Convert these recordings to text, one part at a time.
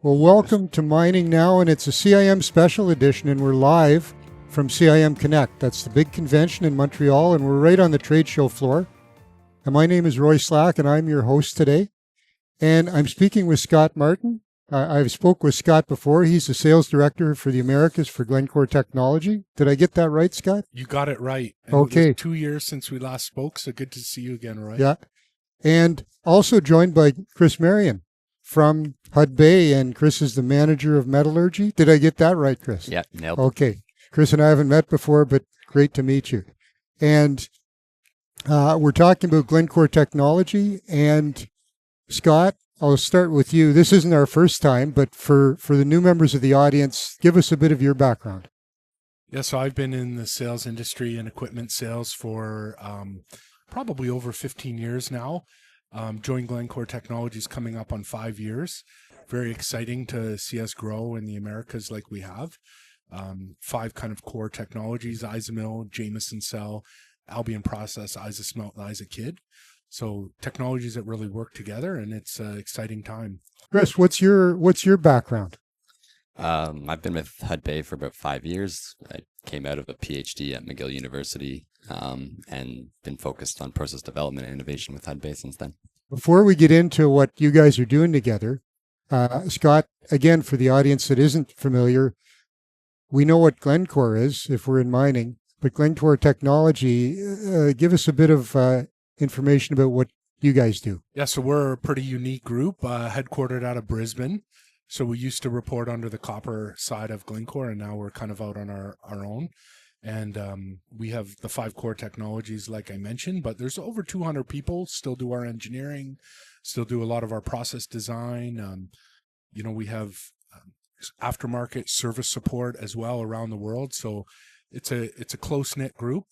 Well, welcome to Mining Now, and it's a CIM special edition, and we're live from CIM Connect. That's the big convention in Montreal, and we're right on the trade show floor. And my name is Roy Slack, and I'm your host today. And I'm speaking with Scott Martin. I've spoke with Scott before. He's the sales director for the Americas for Glencore Technology. Did I get that right, Scott? You got it right. And okay. It was 2 years since we last spoke, so good to see you again, Roy. Yeah. And also joined by Chris Marion from Hudbay, and Chris is the manager of metallurgy. Did I get that right, Chris? Yeah, nailed it. Okay. Chris and I haven't met before, but great to meet you. And we're talking about Glencore Technology. And Scott, I'll start with you. This isn't our first time, but for the new members of the audience, give us a bit of your background. Yeah, so I've been in the sales industry and equipment sales for probably over 15 years now. Joined Glencore Technologies coming up on 5 years. Very exciting to see us grow in the Americas like we have. 5 kind of core technologies: IsaMill, Jameson cell, Albion process, IsaSmelt, and IsaKid. So technologies that really work together, and it's an exciting time. Chris, what's your background? I've been with Hudbay for about 5 years. I came out of a PhD at McGill University and been focused on process development and innovation with Hudbay since then. Before we get into what you guys are doing together, Scott, again, for the audience that isn't familiar, we know what Glencore is if we're in mining, but Glencore Technology, give us a bit of information about what you guys do. Yeah, so we're a pretty unique group, headquartered out of Brisbane. So we used to report under the copper side of Glencore, and now we're kind of out on our own. And we have the 5 core technologies, like I mentioned, but there's over 200 people still do our engineering, still do a lot of our process design. We have aftermarket service support as well around the world. So it's a close-knit group,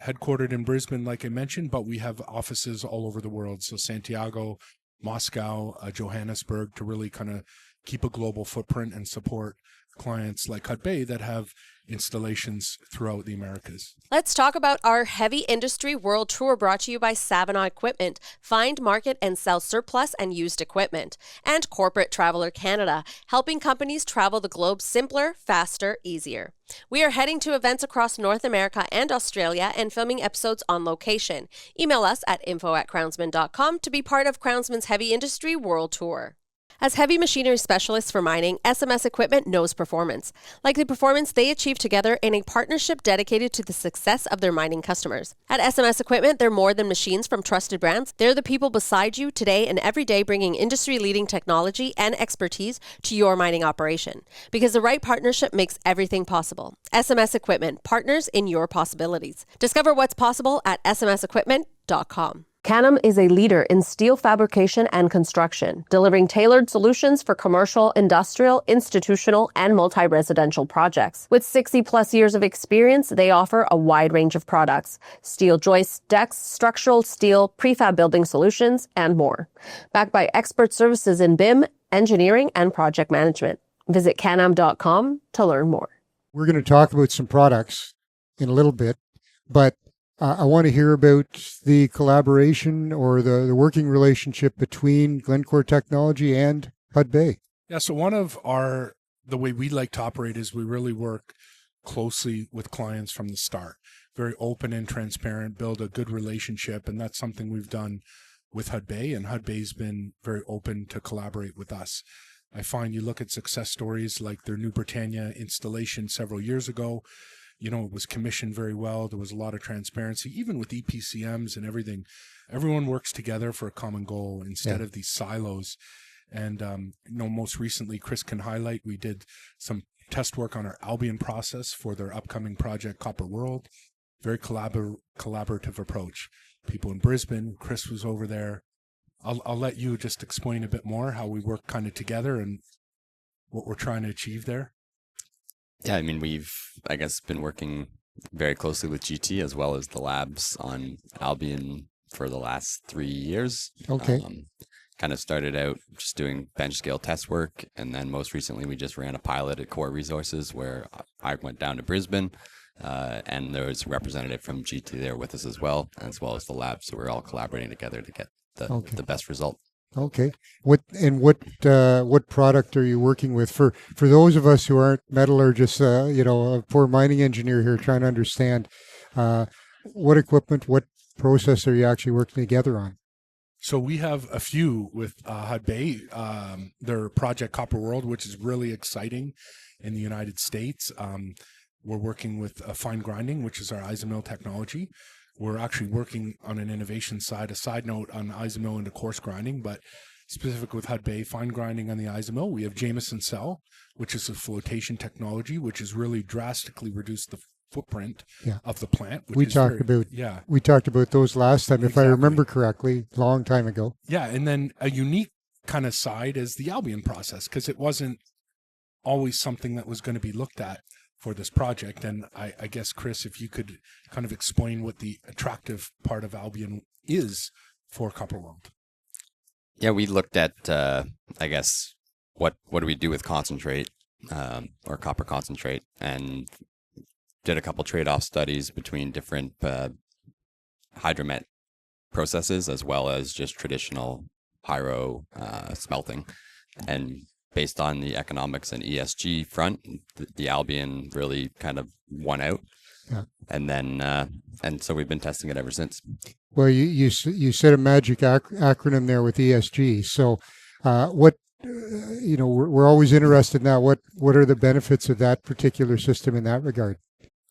headquartered in Brisbane, like I mentioned, but we have offices all over the world. So Santiago, Moscow, Johannesburg, to really kind of keep a global footprint and support clients like Hudbay that have installations throughout the Americas. Let's talk about our heavy industry world tour, brought to you by Savona Equipment. Find, market, and sell surplus and used equipment. And Corporate Traveler Canada, helping companies travel the globe simpler, faster, easier. We are heading to events across North America and Australia and filming episodes on location. Email us at info@crownsman.com to be part of Crownsman's Heavy Industry World Tour. As heavy machinery specialists for mining, SMS Equipment knows performance, like the performance they achieve together in a partnership dedicated to the success of their mining customers. At SMS Equipment, they're more than machines from trusted brands. They're the people beside you today and every day, bringing industry-leading technology and expertise to your mining operation. Because the right partnership makes everything possible. SMS Equipment, partners in your possibilities. Discover what's possible at smsequipment.com. Canam is a leader in steel fabrication and construction, delivering tailored solutions for commercial, industrial, institutional, and multi-residential projects. With 60-plus years of experience, they offer a wide range of products: steel joists, decks, structural steel, prefab building solutions, and more. Backed by expert services in BIM, engineering, and project management. Visit canam.com to learn more. We're going to talk about some products in a little bit, but I want to hear about the collaboration or the working relationship between Glencore Technology and Hudbay. Yeah, so the way we like to operate is we really work closely with clients from the start. Very open and transparent, build a good relationship, and that's something we've done with Hudbay, and Hudbay's been very open to collaborate with us. I find you look at success stories like their New Britannia installation several years ago. It was commissioned very well. There was a lot of transparency, even with EPCMs and everything. Everyone works together for a common goal instead of these silos. And, most recently, Chris can highlight, we did some test work on our Albion process for their upcoming project, Copper World. Very collaborative approach. People in Brisbane, Chris was over there. I'll let you just explain a bit more how we work kind of together and what we're trying to achieve there. Yeah, I mean, we've, been working very closely with GT as well as the labs on Albion for the last 3 years. Okay. Kind of started out just doing bench scale test work, and then most recently we just ran a pilot at Core Resources where I went down to Brisbane, and there was a representative from GT there with us as well as the lab. So we're all collaborating together to get the best result. Okay. What product are you working with? For those of us who aren't metallurgists, a poor mining engineer here trying to understand, what equipment, what process are you actually working together on? So we have a few with Hudbay, their Project Copper World, which is really exciting in the United States. We're working with fine grinding, which is our IsaMill technology. We're actually working on an innovation side, a side note on IsaMill into coarse grinding, but specific with Hudbay, fine grinding on the IsaMill. We have Jameson cell, which is a flotation technology, which has really drastically reduced the footprint of the plant. We talked about those last time, if I remember correctly, a long time ago. Yeah, and then a unique kind of side is the Albion process, because it wasn't always something that was going to be looked at for this project. And I guess, Chris, if you could kind of explain what the attractive part of Albion is for Copper World. Yeah, we looked at, what do we do with concentrate or copper concentrate, and did a couple trade-off studies between different hydromet processes as well as just traditional pyro smelting. And based on the economics and ESG front, the Albion really kind of won out. Yeah. And then, and so we've been testing it ever since. Well, you said a magic acronym there with ESG. So, we're always interested in that. What are the benefits of that particular system in that regard?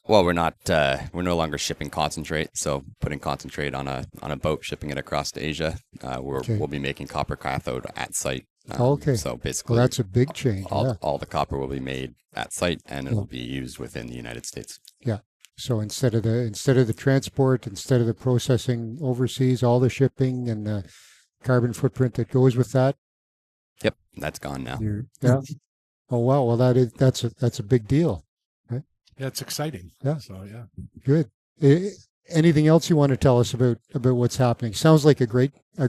Well, we're no longer shipping concentrate. So putting concentrate on a boat, shipping it across to Asia, we'll be making copper cathode at site. Okay. So basically, that's a big change. All the copper will be made at site, and it will be used within the United States. Yeah. So instead of the transport, instead of the processing overseas, all the shipping and the carbon footprint that goes with that. Yep, that's gone now. Yeah. Oh wow. Well, that's a big deal. Right? Yeah, it's exciting. Yeah. So yeah. Good. Anything else you want to tell us about what's happening? Sounds like a great. I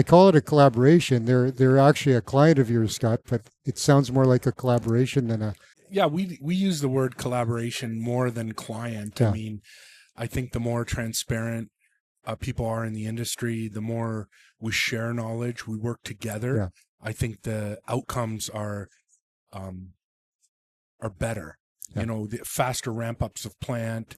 call it a collaboration. They're actually a client of yours, Scott, but it sounds more like a collaboration than a. Yeah, we use the word collaboration more than client. Yeah. I mean, I think the more transparent people are in the industry, the more we share knowledge, we work together. Yeah. I think the outcomes are better. Yeah. The faster ramp ups of plant.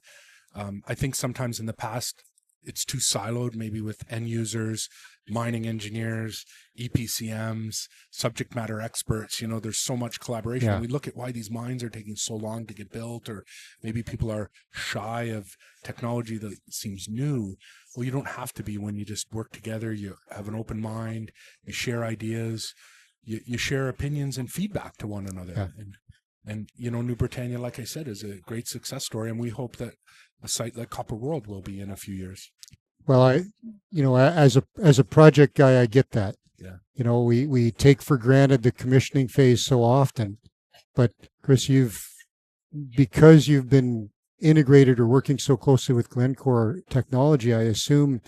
I think sometimes in the past it's too siloed, maybe with end users, mining engineers, EPCMs, subject matter experts. There's so much collaboration. Yeah. We look at why these mines are taking so long to get built, or maybe people are shy of technology that seems new. Well, you don't have to be when you just work together. You have an open mind, you share ideas, you share opinions and feedback to one another. Yeah. And New Britannia, like I said, is a great success story, and we hope that a site like Copper World will be in a few years. Well, as a project guy, I get that. Yeah. We take for granted the commissioning phase so often, but Chris, because you've been integrated or working so closely with Glencore Technology, I assume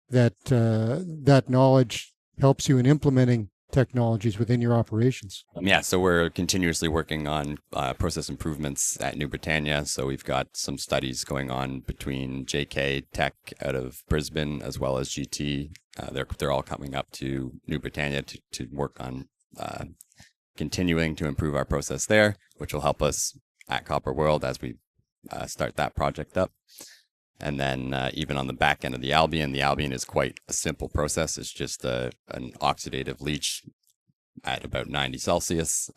that that knowledge helps you in implementing technologies within your operations. Yeah, so we're continuously working on process improvements at New Britannia. So we've got some studies going on between JK Tech out of Brisbane as well as GT. They're all coming up to New Britannia to work on continuing to improve our process there, which will help us at Copper World as we start that project up. And then even on the back end of the Albion is quite a simple process. It's just an oxidative leach at about 90 Celsius.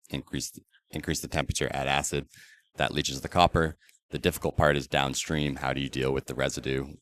Increase the temperature, add acid. That leaches the copper. The difficult part is downstream. How do you deal with the residue,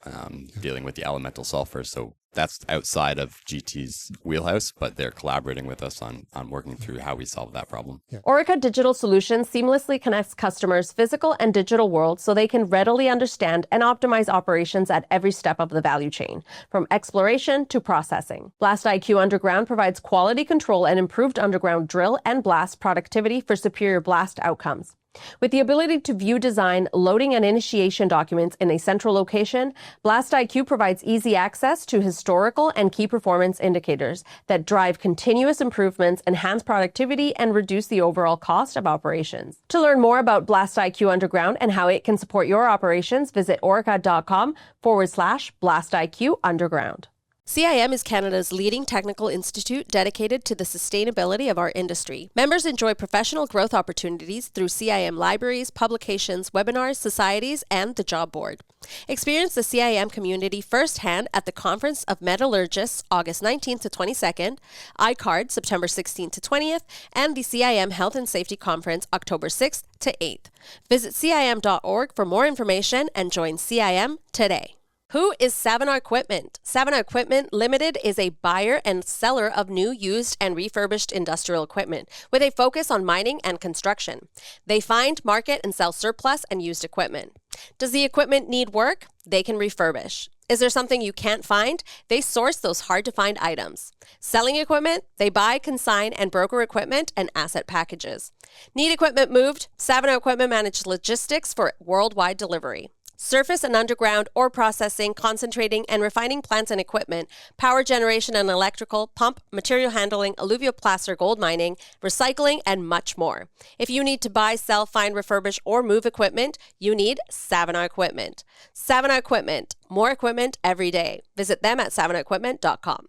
dealing with the elemental sulfur? So that's outside of GT's wheelhouse, but they're collaborating with us on working through how we solve that problem. Yeah. Orica Digital Solutions seamlessly connects customers' physical and digital worlds so they can readily understand and optimize operations at every step of the value chain, from exploration to processing. Blast IQ Underground provides quality control and improved underground drill and blast productivity for superior blast outcomes. With the ability to view design, loading, and initiation documents in a central location, Blast IQ provides easy access to historical and key performance indicators that drive continuous improvements, enhance productivity, and reduce the overall cost of operations. To learn more about Blast IQ Underground and how it can support your operations, visit orica.com/Blast IQ Underground. CIM is Canada's leading technical institute dedicated to the sustainability of our industry. Members enjoy professional growth opportunities through CIM libraries, publications, webinars, societies, and the job board. Experience the CIM community firsthand at the Conference of Metallurgists August 19th to 22nd, ICARD September 16th to 20th, and the CIM Health and Safety Conference October 6th to 8th. Visit CIM.org for more information and join CIM today. Who is Savona Equipment? Savona Equipment Limited is a buyer and seller of new, used, and refurbished industrial equipment with a focus on mining and construction. They find, market, and sell surplus and used equipment. Does the equipment need work? They can refurbish. Is there something you can't find? They source those hard-to-find items. Selling equipment? They buy, consign, and broker equipment and asset packages. Need equipment moved? Savona Equipment manages logistics for worldwide delivery. Surface and underground ore processing, concentrating and refining plants and equipment, power generation and electrical, pump, material handling, alluvial placer gold mining, recycling, and much more. If you need to buy, sell, find, refurbish, or move equipment, you need Savona Equipment. Savona Equipment, more equipment every day. Visit them at savonaequipment.com.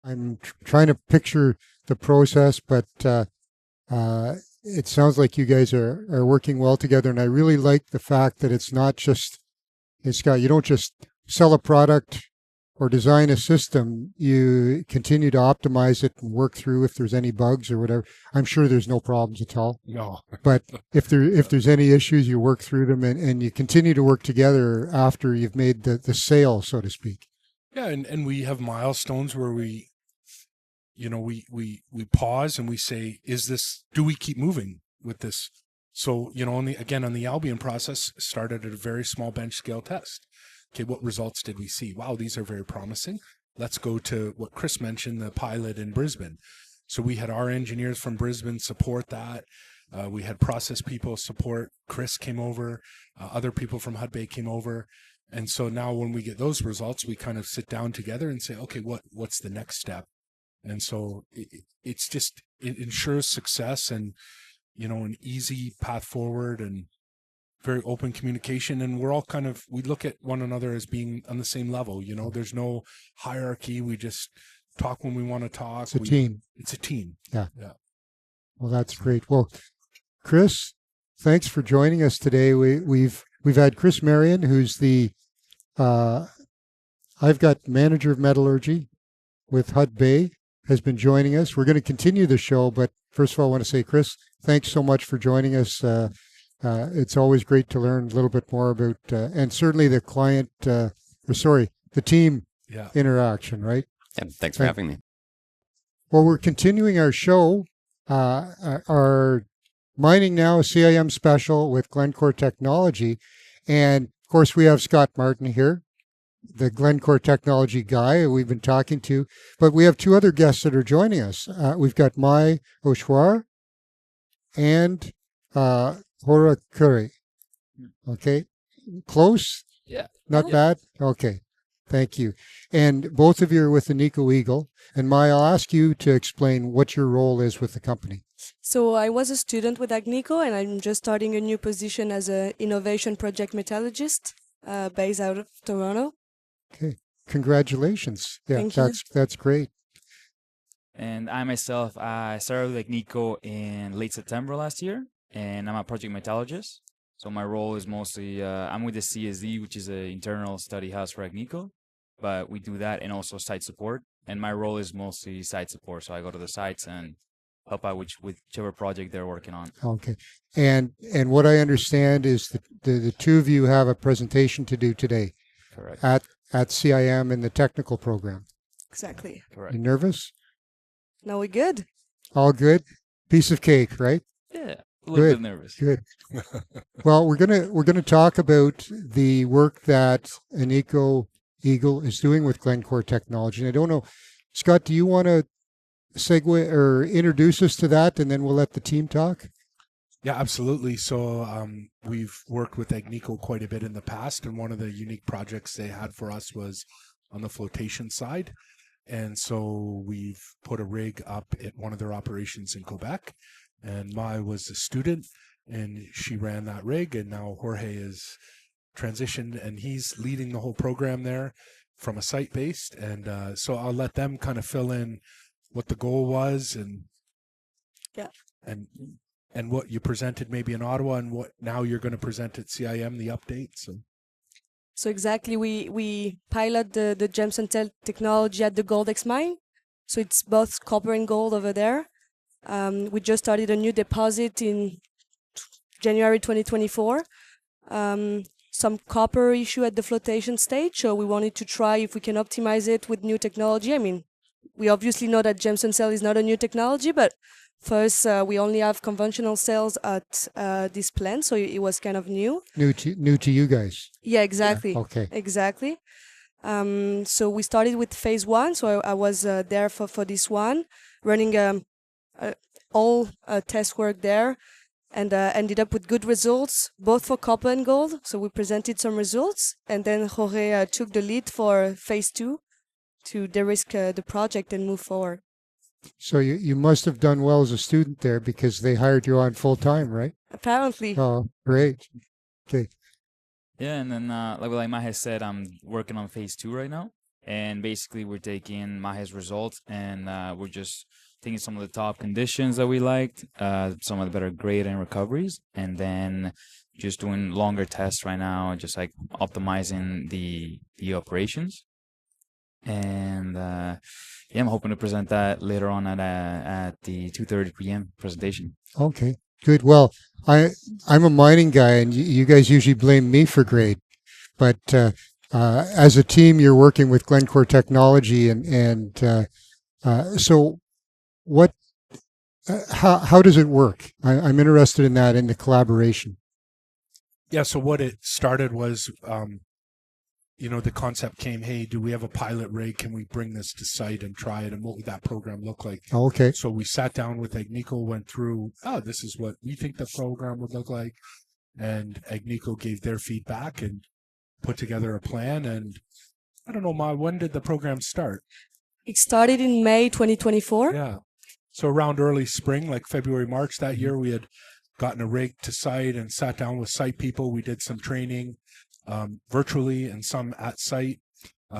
I'm trying to picture the process, but it sounds like you guys are working well together, and I really like the fact that it's not just you don't just sell a product or design a system. You continue to optimize it and work through if there's any bugs or whatever. I'm sure there's no problems at all. No. But if there's any issues, you work through them and you continue to work together after you've made the sale, so to speak. Yeah, and we have milestones where we pause and we say, do we keep moving with this? So, on the Albion process, started at a very small bench scale test. Okay, what results did we see? Wow, these are very promising. Let's go to what Chris mentioned, the pilot in Brisbane. So we had our engineers from Brisbane support that. We had process people support. Chris came over. Other people from Hudbay came over. And so now when we get those results, we kind of sit down together and say, okay, what's the next step? And so it ensures success and an easy path forward and very open communication. And we're all we look at one another as being on the same level. There's no hierarchy. We just talk when we want to talk. It's a team. It's a team. Yeah. Yeah. Well, that's great. Well, Chris, thanks for joining us today. We've had Chris Marion, who's I've got manager of metallurgy with Hudbay, has been joining us. We're going to continue the show, but first of all, I want to say, Chris, thanks so much for joining us. It's always great to learn a little bit more about, and certainly the team interaction, right? Yeah, thanks for having me. Well, we're continuing our show, our Mining Now CIM special with Glencore Technology. And of course, we have Scott Martin here, the Glencore Technology guy we've been talking to, but we have two other guests that are joining us. We've got Mahé Auch-Roy and Jorge Khouri. Okay, close? Yeah. Not bad? Okay, thank you. And both of you are with Agnico Eagle. And Mahé, I'll ask you to explain what your role is with the company. So I was a student with Agnico, and I'm just starting a new position as an innovation project metallurgist based out of Toronto. Okay, congratulations. Yeah, Thank you. That's great. And I myself, I started with Agnico in late September last year, and I'm a project metallurgist. So my role is mostly, I'm with the CSD, which is an internal study house for Agnico, but we do that and also site support. And my role is mostly site support. So I go to the sites and help out with whichever project they're working on. Okay. And what I understand is that the two of you have a presentation to do today. Correct. At CIM in the technical program. Exactly. Correct. You nervous? Now we're good. All good? Piece of cake, right? Yeah, a little bit nervous. Good. Well, we're gonna talk about the work that Agnico Eagle is doing with Glencore Technology. And I don't know, Scott, do you want to segue or introduce us to that, and then we'll let the team talk? Yeah, absolutely. So we've worked with Agnico quite a bit in the past, and one of the unique projects they had for us was on the flotation side. And so we've put a rig up at one of their operations in Quebec, and Mahé was a student, and she ran that rig, and now Jorge is transitioned, and he's leading the whole program there. from a site based, and so I'll let them kind of fill in what the goal was and what you presented maybe in Ottawa and what now you're going to present at CIM, the updates. So exactly, we pilot the Jameson technology at the Goldex Mine. So it's both copper and gold over there. We just started a new deposit in January 2024. Some copper issue at the flotation stage, so we wanted to try if we can optimize it with new technology. I mean, we obviously know that Jameson cell is not a new technology, but first we only have conventional cells at this plant, so it was kind of new. New to you guys. Yeah, exactly. Okay. Exactly. So we started with phase 1. So I was there for this one, running all test work there, and ended up with good results, both for copper and gold. So we presented some results, and then Jorge took the lead for phase 2 to de-risk the project and move forward. So you must have done well as a student there because they hired you on full time, right? Apparently. Oh, great. Okay. Yeah, and then like Mahé said, I'm working on phase 2 right now, and basically we're taking Mahé's results and we're just taking some of the top conditions that we liked, some of the better grade and recoveries, and then just doing longer tests right now, just like optimizing the operations. And yeah, I'm hoping to present that later on at the 2:30 p.m. presentation. Okay. Good. Well, I'm a mining guy, and you guys usually blame me for grade, but as a team, you're working with Glencore Technology, and so what? How does it work? I'm interested in that, in the collaboration. Yeah. So what it started was, the concept came, hey, do we have a pilot rig? Can we bring this to site and try it? And what would that program look like? Oh, okay. So we sat down with Agnico, went through, this is what we think the program would look like. And Agnico gave their feedback and put together a plan. And I don't know, Ma, when did the program start? It started in May 2024. Yeah. So around early spring, like February, March that year, we had gotten a rig to site and sat down with site people. We did some training virtually and some at site.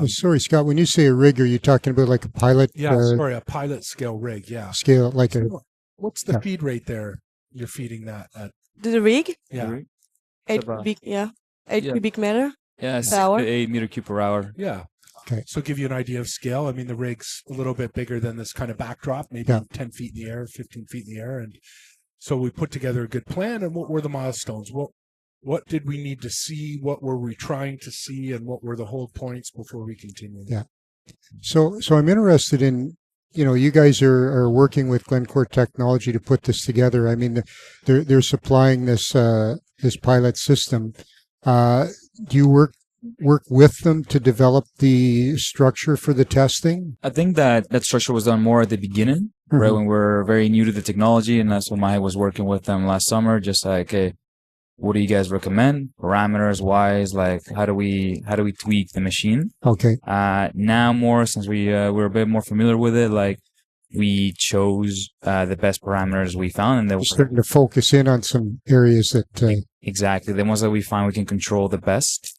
Sorry, Scott, when you say a rig, are you talking about like a pilot? Yeah, sorry, a pilot scale rig, yeah. Scale, like a... What's the feed rate there you're feeding that at? The rig? Yeah. 8 cubic meter Yeah, per hour. 8 meter cube per hour. Yeah. Okay. So give you an idea of scale. I mean, the rig's a little bit bigger than this kind of backdrop, maybe 10 feet in the air, 15 feet in the air. And so we put together a good plan. And what were the milestones? What did we need to see? What were we trying to see? And what were the hold points before we continued? Yeah. So I'm interested in, you guys are working with Glencore Technology to put this together. I mean, they're supplying this pilot system. Do you work with them to develop the structure for the testing? I think that structure was done more at the beginning, right, when we're very new to the technology, and that's when Mahé was working with them last summer, just like, hey, what do you guys recommend parameters wise? Like, how do we tweak the machine? Okay. Now more, since we're a bit more familiar with it, like we chose the best parameters we found, and we're starting to focus in on some areas that exactly the ones that we find we can control the best.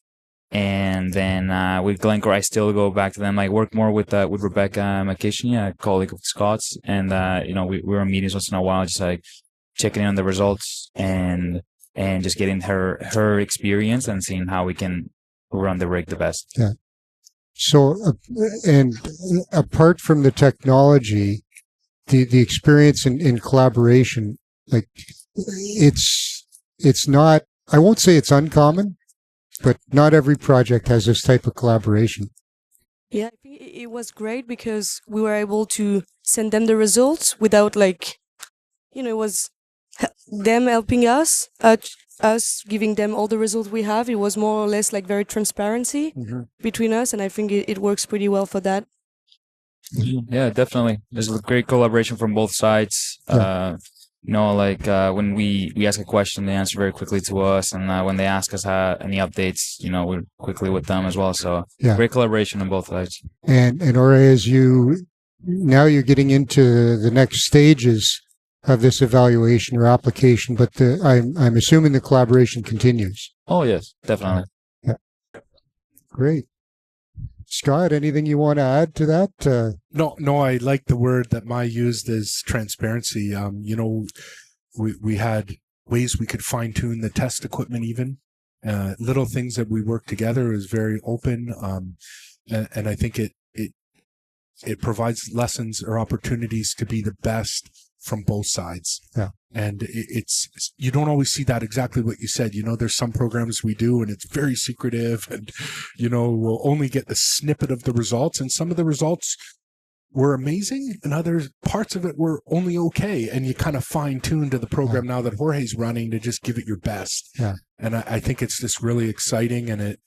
And then with Glencore, I still go back to them. I work more with Rebecca McKishney, a colleague of Scott's, and we're in meetings once in a while, just like checking in on the results and just getting her experience and seeing how we can run the rig the best. Yeah. So, and apart from the technology, the experience in collaboration, like it's not, I won't say it's uncommon, but not every project has this type of collaboration. Yeah, I think it was great because we were able to send them the results without it was them helping us giving them all the results we have. It was more or less like very transparency between us, and I think it works pretty well for that. Yeah, definitely. There's a great collaboration from both sides. Yeah. When we ask a question, they answer very quickly to us, and when they ask us any updates, we're quickly with them as well. So great collaboration on both sides. And Jorge, as now you're getting into the next stages of this evaluation or application, but I'm assuming the collaboration continues. Oh yes, definitely. Yeah. Great. Scott, anything you want to add to that? No, I like the word that Mai used is transparency. We had ways we could fine tune the test equipment even. Little things that we work together is very open. And I think it provides lessons or opportunities to be the best from both sides. Yeah. And it's you don't always see that exactly what you said. There's some programs we do and it's very secretive and, we'll only get the snippet of the results. And some of the results were amazing and other parts of it were only okay. And you kind of fine tune to the program now that Jorge's running to just give it your best. Yeah. And I think it's just really exciting and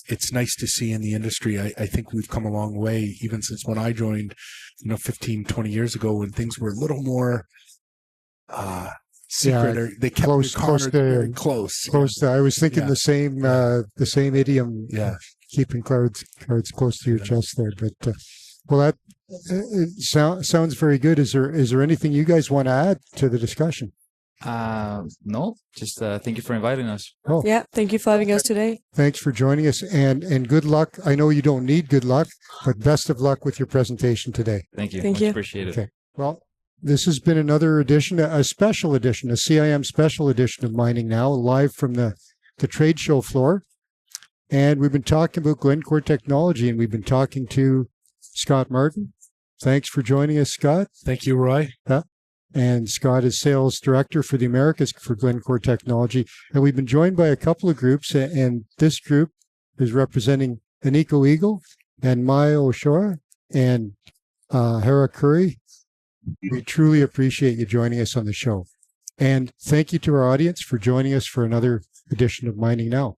it's nice to see in the industry. I think we've come a long way, even since when I joined, 15, 20 years ago, when things were a little more secret. Or they kept close very close. I was thinking the same idiom. Yeah, keeping cards close to your chest there. But that sounds very good. Is there anything you guys want to add to the discussion? No, just thank you for inviting us. Oh, Yeah, thank you for having us today. thanks for joining us, and good luck. I know you don't need good luck, but best of luck with your presentation today. Thank you. Thank Much you. appreciate it. Okay. Well, this has been another edition, a special edition, a CIM special edition of Mining Now, live from the trade show floor. And we've been talking about Glencore Technology, and we've been talking to Scott Martin. Thanks for joining us, Scott. thank you, Roy. And Scott is Sales Director for the Americas for Glencore Technology. And we've been joined by a couple of groups, and this group is representing Agnico Eagle and Mahé Auch-Roy and Jorge Khouri. We truly appreciate you joining us on the show. And thank you to our audience for joining us for another edition of Mining Now.